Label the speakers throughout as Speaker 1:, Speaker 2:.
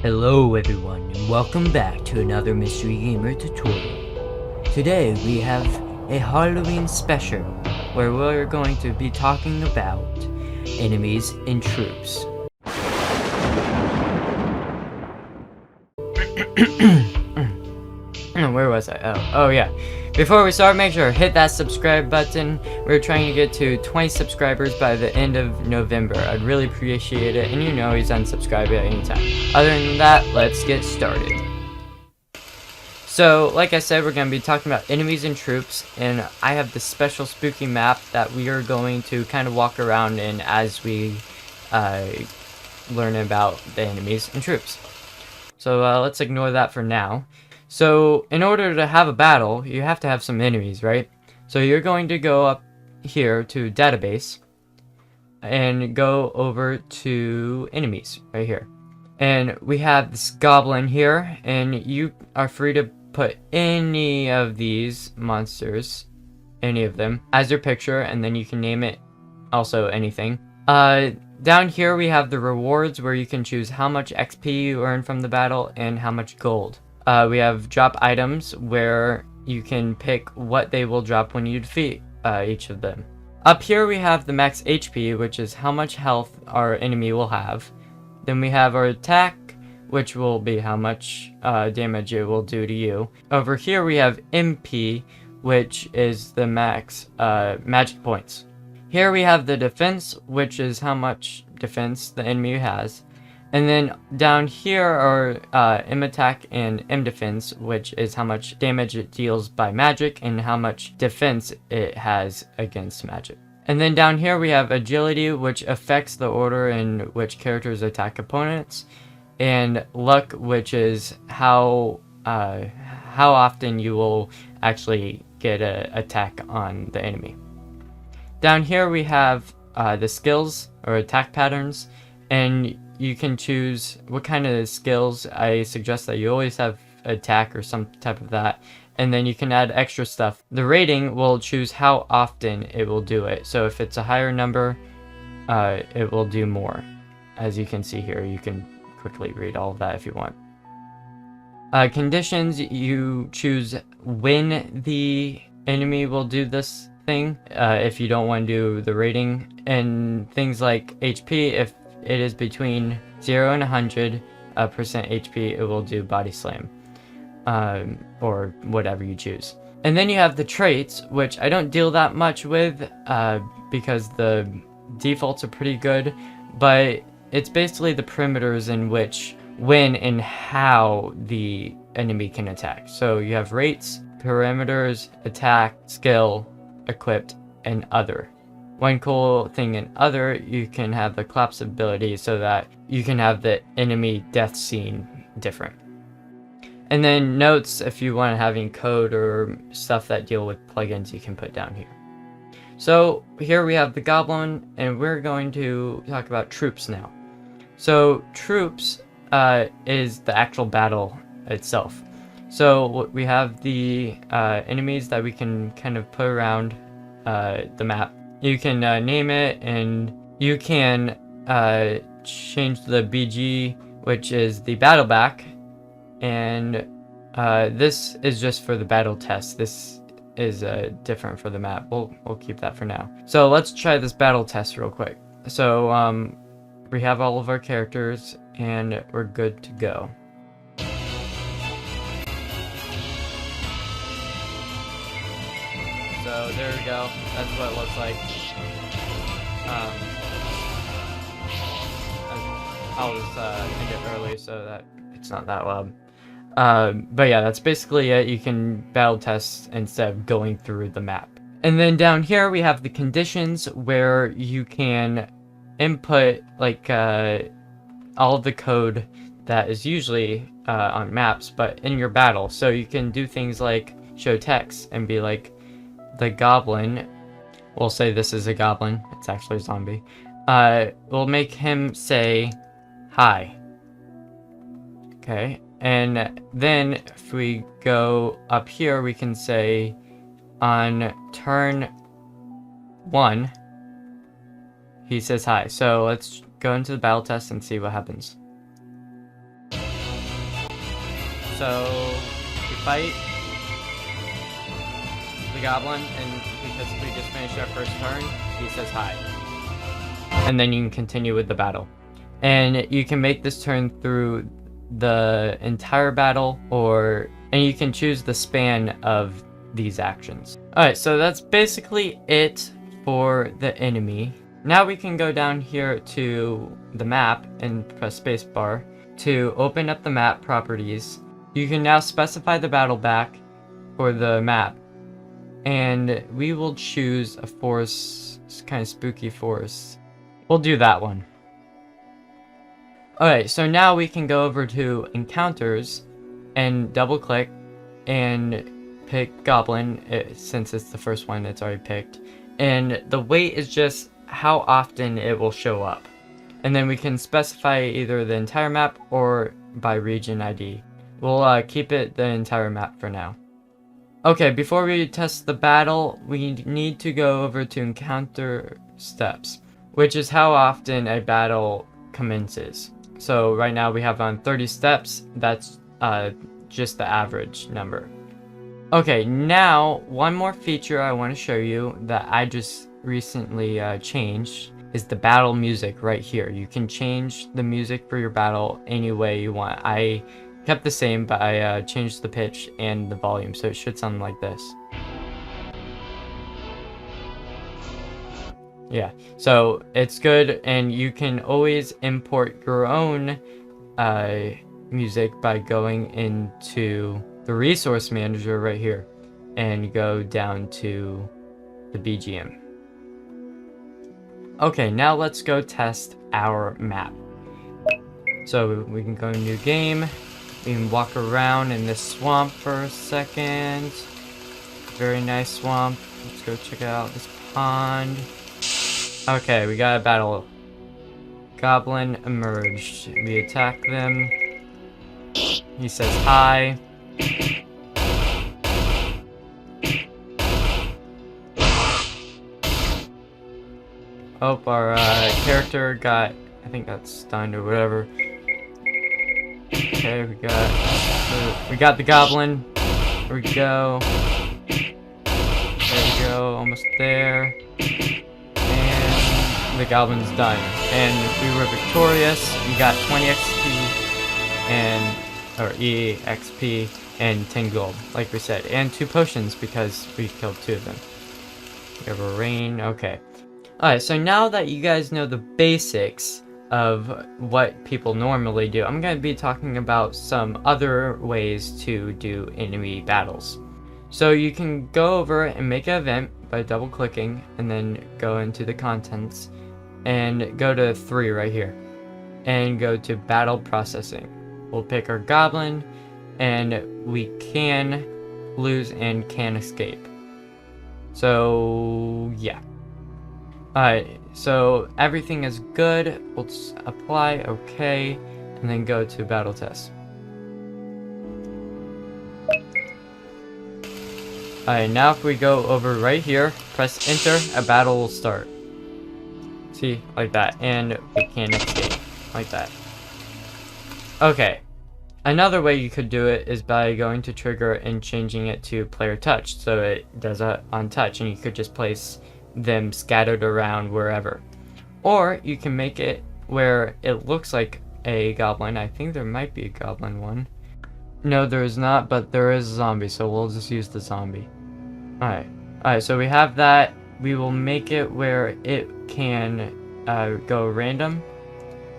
Speaker 1: Hello everyone, and welcome back to another Mystery Gamer tutorial. Today we have a Halloween special, where we're going to be talking about enemies and troops. Where was I? Oh yeah. Before we start, make sure to hit that subscribe button. We're trying to get to 20 subscribers by the end of November. I'd really appreciate it, and you know he's unsubscribe at any time. Other than that, let's get started. So, like I said, we're going to be talking about enemies and troops, and I have this special spooky map that we are going to kind of walk around in as we learn about the enemies and troops. So let's ignore that for now. So, in order to have a battle, you have to have some enemies, right? So you're going to go up here to database and go over to enemies right here. And we have this goblin here, and you are free to put any of these monsters, any of them, as your picture, and then you can name it also anything. Down here we have the rewards, where you can choose how much XP you earn from the battle and how much gold. We have drop items, where you can pick what they will drop when you defeat each of them. Up here we have the max HP, which is how much health our enemy will have. Then we have our attack, which will be how much damage it will do to you. Over here we have MP, which is the max magic points. Here we have the defense, which is how much defense the enemy has. And then down here are M attack and M defense, which is how much damage it deals by magic and how much defense it has against magic. And then down here we have agility, which affects the order in which characters attack opponents, and luck, which is how often you will actually get an attack on the enemy. Down here we have the skills or attack patterns, and you can choose what kind of skills. I suggest that you always have attack or some type of that, and then you can add extra stuff. The rating will choose how often it will do it. So if it's a higher number, it will do more. As you can see here, you can quickly read all of that if you want. Conditions, you choose when the enemy will do this thing, if you don't want to do the rating. And things like HP, if it is between 0 and 100% HP, it will do body slam, or whatever you choose. And then you have the traits, which I don't deal that much with because the defaults are pretty good, but it's basically the perimeters in which, when and how the enemy can attack. So you have rates, perimeters, attack, skill, equipped, and other. One cool thing in other, you can have the collapse ability so that you can have the enemy death scene different. And then notes, if you want having code or stuff that deal with plugins, you can put down here. So here we have the goblin, and we're going to talk about troops now. So troops is the actual battle itself. So we have the enemies that we can kind of put around the map. You can name it, and you can change the BG, which is the battle back, and this is just for the battle test. This is different for the map. We'll keep that for now. So let's try this battle test real quick. So we have all of our characters, and we're good to go. So there we go, that's what it looks like. I'll just end it early so that it's not that loud. But yeah, that's basically it. You can battle test instead of going through the map. And then down here we have the conditions, where you can input like all of the code that is usually on maps, but in your battle. So you can do things like show text and be like, the goblin, we'll say this is a goblin, it's actually a zombie, we'll make him say hi. Okay, and then if we go up here, we can say on turn 1, he says hi. So let's go into the battle test and see what happens. So we fight the goblin, and because we just finished our first turn, he says hi. And then you can continue with the battle. And you can make this turn through the entire battle, and you can choose the span of these actions. Alright, so that's basically it for the enemy. Now we can go down here to the map and press spacebar to open up the map properties. You can now specify the battle back for the map, and we will choose a forest, kind of spooky forest. We'll do that one. Alright, so now we can go over to encounters and double click and pick goblin, since it's the first one it's already picked. And the weight is just how often it will show up. And then we can specify either the entire map or by region ID. We'll keep it the entire map for now. Okay, before we test the battle, we need to go over to encounter steps, which is how often a battle commences. So right now we have on 30 steps, that's just the average number. Okay, now one more feature I want to show you that I just recently changed is the battle music right here. You can change the music for your battle any way you want. I kept the same, but I changed the pitch and the volume, so it should sound like this. Yeah, so it's good, and you can always import your own music by going into the resource manager right here and go down to the BGM. Okay, now let's go test our map. So we can go to new game. We can walk around in this swamp for a second. Very nice swamp. Let's go check out this pond. Okay, we got a battle. Goblin emerged. We attack them. He says hi. Oh, our character got, I think got stunned or whatever. Okay, we got the goblin. Here we go. There we go, almost there. And the goblin's done. And we were victorious. We got 20 XP or EXP and 10 gold, like we said. And 2 potions because we killed 2 of them. We have a rain, okay. Alright, so now that you guys know the basics of what people normally do, I'm going to be talking about some other ways to do enemy battles. So you can go over and make an event by double clicking and then go into the contents and go to 3 right here and go to battle processing. We'll pick our goblin and we can lose and can escape. So yeah. Alright, so everything is good. We'll apply, okay, and then go to battle test. Alright, now if we go over right here, press enter, a battle will start. See, like that, and we can escape, like that. Okay, another way you could do it is by going to trigger and changing it to player touch, so it does it on touch, and you could just place them scattered around wherever. Or you can make it where it looks like a goblin. I think there might be a goblin one. No, there is not, but there is a zombie, so we'll just use the zombie. Alright, so we have that. We will make it where it can go random,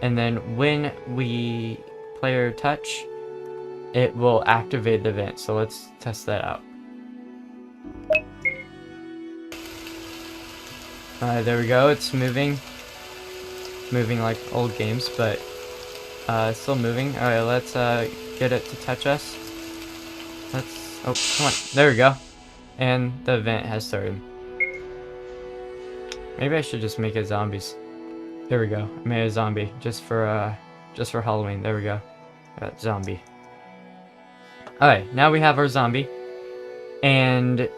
Speaker 1: and then when we player touch, it will activate the event. So let's test that out. There we go, it's moving. Moving like old games, but still moving. Alright, let's get it to touch us. Let's Oh, come on. There we go. And the event has started. Maybe I should just make it zombies. There we go. I made a zombie just for Halloween. There we go. Got zombie. Alright, now we have our zombie. And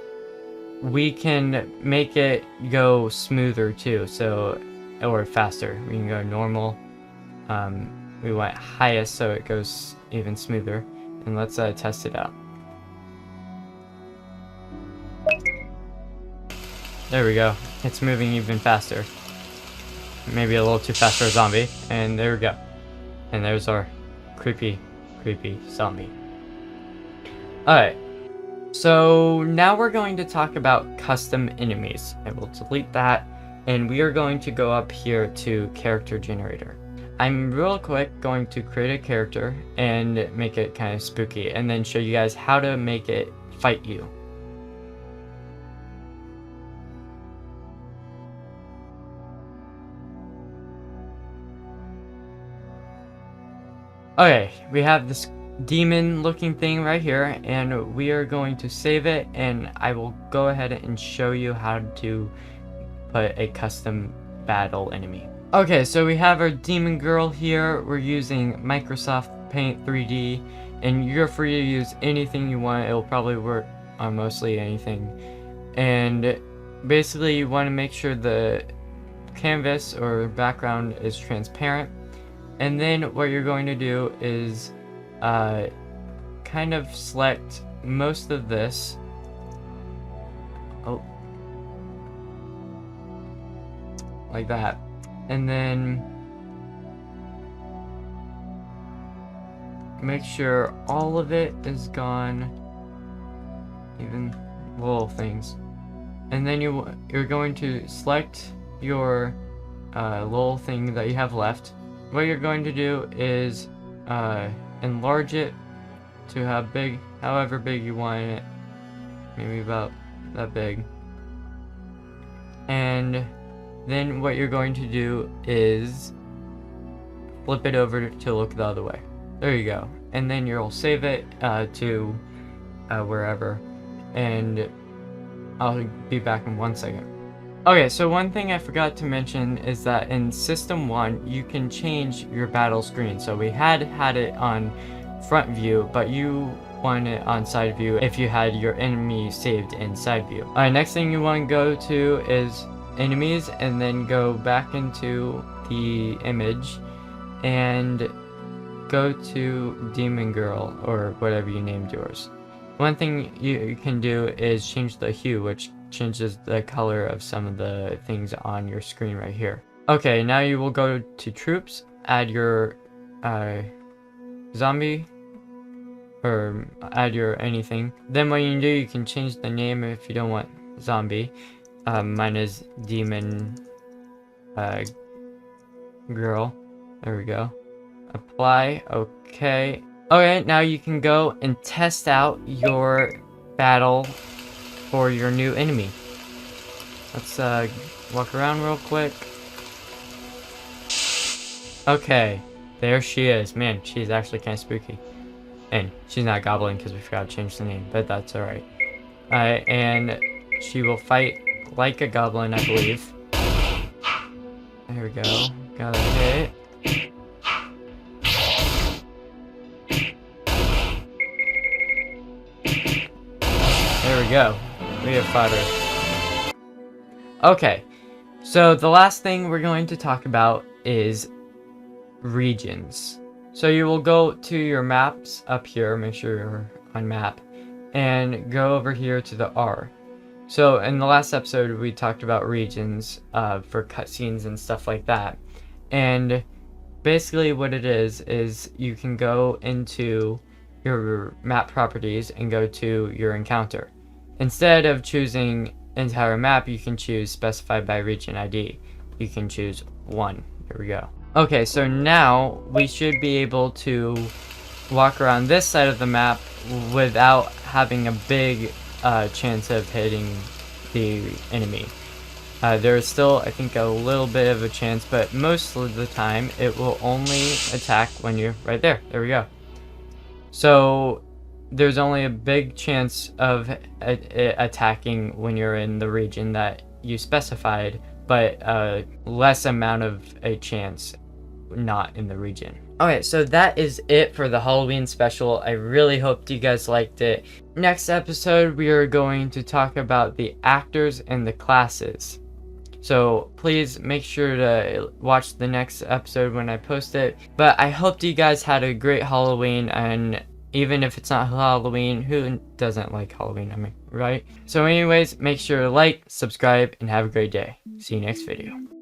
Speaker 1: we can make it go smoother too, so, or faster. We can go normal. We went highest so it goes even smoother. And let's test it out. There we go. It's moving even faster. Maybe a little too fast for a zombie. And there we go. And there's our creepy zombie. Alright. So now we're going to talk about custom enemies. I will delete that. And we are going to go up here to character generator. I'm real quick going to create a character and make it kind of spooky. And then show you guys how to make it fight you. Okay, we have this demon looking thing right here, and we are going to save it, and I will go ahead and show you how to put a custom battle enemy. Okay, so we have our demon girl here. We're using Microsoft Paint 3D, and you're free to use anything you want. It'll probably work on mostly anything. And basically you want to make sure the canvas or background is transparent. And then what you're going to do is kind of select most of this. Oh. Like that. And then make sure all of it is gone. Even little things. And then you're going to select your little thing that you have left. What you're going to do is enlarge it to however big you want it, maybe about that big. And then what you're going to do is flip it over to look the other way. There you go. And then you'll save it to wherever. And I'll be back in 1 second. Okay, so one thing I forgot to mention is that in System 1, you can change your battle screen. So we had it on front view, but you want it on side view if you had your enemy saved in side view. Alright, next thing you want to go to is enemies, and then go back into the image and go to Demon Girl, or whatever you named yours. One thing you can do is change the hue, which changes the color of some of the things on your screen right here. Okay, now you will go to troops, add your zombie, or add your anything. Then what you can do, you can change the name if you don't want zombie. Mine is Demon Girl. There we go. Apply. Okay. Okay, now you can go and test out your battle for your new enemy. Let's walk around real quick. Okay, there she is. Man, she's actually kind of spooky. And she's not goblin because we forgot to change the name, but that's alright. And she will fight like a goblin, I believe. There we go. Got a hit. There we go. We have fought her. Okay, so the last thing we're going to talk about is regions. So you will go to your maps up here, make sure you're on map, and go over here to the R. So in the last episode we talked about regions for cutscenes and stuff like that. And basically what it is you can go into your map properties and go to your encounter. Instead of choosing entire map, you can choose specified by region ID. You can choose one. Here we go. Okay, so now we should be able to walk around this side of the map without having a big chance of hitting the enemy. There is still, I think, a little bit of a chance, but most of the time it will only attack when you're right there. There we go. So there's only a big chance of it attacking when you're in the region that you specified, but less amount of a chance not in the region. Okay, so that is it for the Halloween special. I really hope you guys liked it. Next episode, we are going to talk about the actors and the classes. So please make sure to watch the next episode when I post it. But I hope you guys had a great Halloween, and even if it's not Halloween, who doesn't like Halloween? I mean, right? So anyways, make sure to like, subscribe, and have a great day. See you next video.